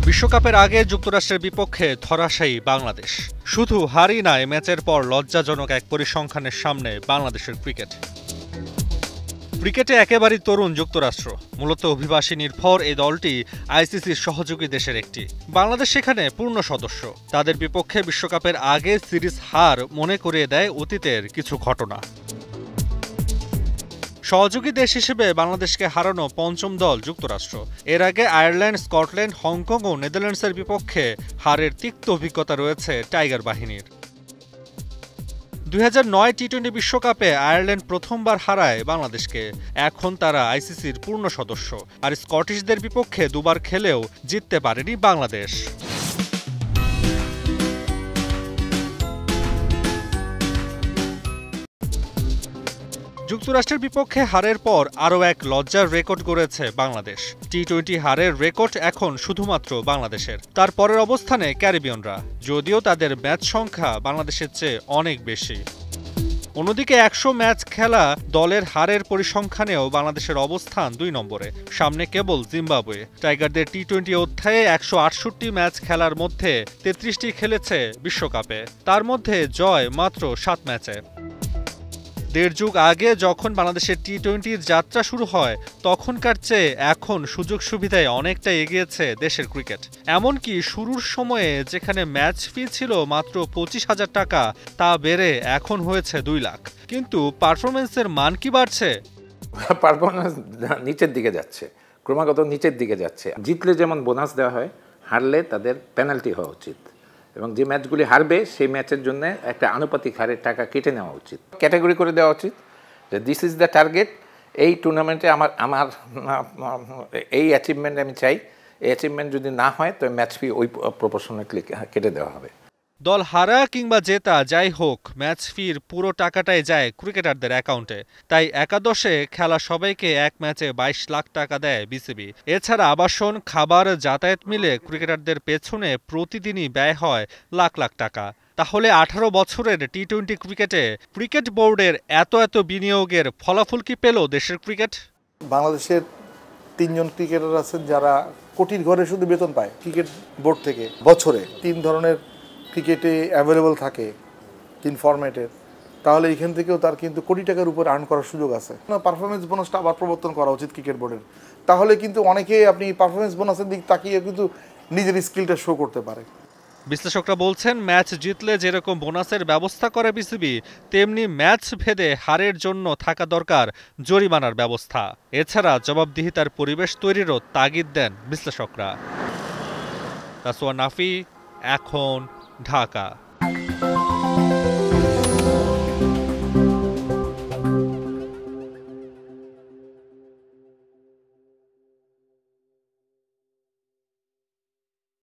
বিশ্বকাপের আগে যুক্তরাষ্ট্রের বিপক্ষে ধরাশায়ী বাংলাদেশ। শুধু হারই নয়, ম্যাচের পর লজ্জাজনক এক পরিসংখ্যানের সামনে বাংলাদেশের ক্রিকেটে একেবারেই তরুণ যুক্তরাষ্ট্র। মূলত অভিবাসী নির্ভর এই দলটি আইসিসির সহযোগী দেশের একটি। বাংলাদেশ সেখানে পূর্ণ সদস্য। তাদের বিপক্ষে বিশ্বকাপের আগে সিরিজ হার মনে করিয়ে দেয় অতীতের কিছু ঘটনা। সহযোগী দেশ হিসেবে বাংলাদেশকে হারানো পঞ্চম দল যুক্তরাষ্ট্র। এর আগে আয়ারল্যান্ড, স্কটল্যান্ড, হংকং ও নেদারল্যান্ডসের বিপক্ষে হারের তিক্ত অভিজ্ঞতা রয়েছে টাইগার বাহিনীর। 2009 টি-20 বিশ্বকাপে আয়ারল্যান্ড প্রথমবার হারায় বাংলাদেশকে। এখন তারা আইসিসির পূর্ণ সদস্য। আর স্কটিশদের বিপক্ষে দুবার খেলেও জিততে পারেনি বাংলাদেশ। যুক্তরাষ্ট্রের বিপক্ষে হারের পর আরও এক লজ্জার রেকর্ড গড়েছে বাংলাদেশ। টি-20 হারের রেকর্ড এখন শুধুমাত্র বাংলাদেশের। তার পরের অবস্থানে ক্যারিবিয়ানরা, যদিও তাদের ম্যাচ সংখ্যা বাংলাদেশের চেয়ে অনেক বেশি। অন্যদিকে 100 ম্যাচ খেলা দলের হারের পরিসংখ্যানেও বাংলাদেশের অবস্থান 2 নম্বরে। সামনে কেবল জিম্বাবুয়ে। টাইগারদের টি-20 অধ্যায়ে 168 ম্যাচ খেলার মধ্যে 33টি খেলেছে বিশ্বকাপে। তার মধ্যে জয় মাত্র 7 ম্যাচে। দেড় যুগ আগে যখন বাংলাদেশের টি-20-র যাত্রা শুরু হয়, তখনকার চেয়ে এখন সুযোগ সুবিধায় অনেকটা এগিয়েছে দেশের ক্রিকেট। এমনকি শুরুর সময়ে যেখানে ম্যাচ ফি ছিল মাত্র 25,000 টাকা, তা বেড়ে এখন হয়েছে 2 লাখ। কিন্তু পারফরমেন্সের মান কি বাড়ছে? পারফরমেন্স নিচের দিকে যাচ্ছে, ক্রমাগত নিচের দিকে যাচ্ছে। জিতলে যেমন বোনাস দেওয়া হয়, হারলে তাদের পেনাল্টি হওয়া উচিত, এবং যে ম্যাচগুলি হারবে সেই ম্যাচের জন্য একটা আনুপাতিক হারের টাকা কেটে নেওয়া উচিত। ক্যাটাগরি করে দেওয়া উচিত যে দিস ইজ দ্য টার্গেট, এই টুর্নামেন্টে আমার এই অ্যাচিভমেন্ট আমি চাই। এই অ্যাচিভমেন্ট যদি না হয় তো ম্যাচ ফি ওই প্রপোর্শনেটলি কেটে দেওয়া হবে। দল হারা কিংবা জেতা যাই হোক, ম্যাচ ফির পুরো টাকাটাই যায় ক্রিকেটারদের অ্যাকাউন্টে। তাই একাদশে খেলা সবাইকে এক ম্যাচে 22 লাখ টাকা দেয় বিসিবি। এছাড়া আবাসন, খাবার, যাতায়াত মিলে ক্রিকেটারদের পেছনে প্রতিদিনই ব্যয় হয় লাখ লাখ টাকা। তাহলে 18 বছরের টি-20 ক্রিকেটে ক্রিকেট বোর্ডের এত বিনিয়োগের ফলাফল কি পেল দেশের ক্রিকেট? বাংলাদেশের 3 জন ক্রিকেটার আছেন যারা কোটির ঘরে শুধু বেতন পায় ক্রিকেট বোর্ড থেকে। বছরে 3 ধরনের ক্রিকেটে অ্যাভেলেবল থাকে, 3 ফরম্যাটের। তাহলে এখান থেকেও তার কিন্তু কোটি টাকার উপর আর্ন করার সুযোগ আছে। পারফরমেন্স বোনাসটা আবার প্রবর্তন করা উচিত ক্রিকেট বোর্ডের। তাহলে কিন্তু অনেকেই আপনি পারফরমেন্স বোনাসের দিক তাকিয়ে কিন্তু নিজের স্কিলটা শো করতে পারে। বিশ্লেষকরা বলছেন, ম্যাচ জিতলে যেরকম বোনাসের ব্যবস্থা করে বিসিবি, তেমনি ম্যাচ ভেদে হারের জন্য থাকা দরকার জরিমানার ব্যবস্থা। এছাড়া জবাবদিহিতার পরিবেশ তৈরিরও তাগিদ দেন বিশ্লেষকরা। তাসওয়া নাফি, এখন, ঢাকা।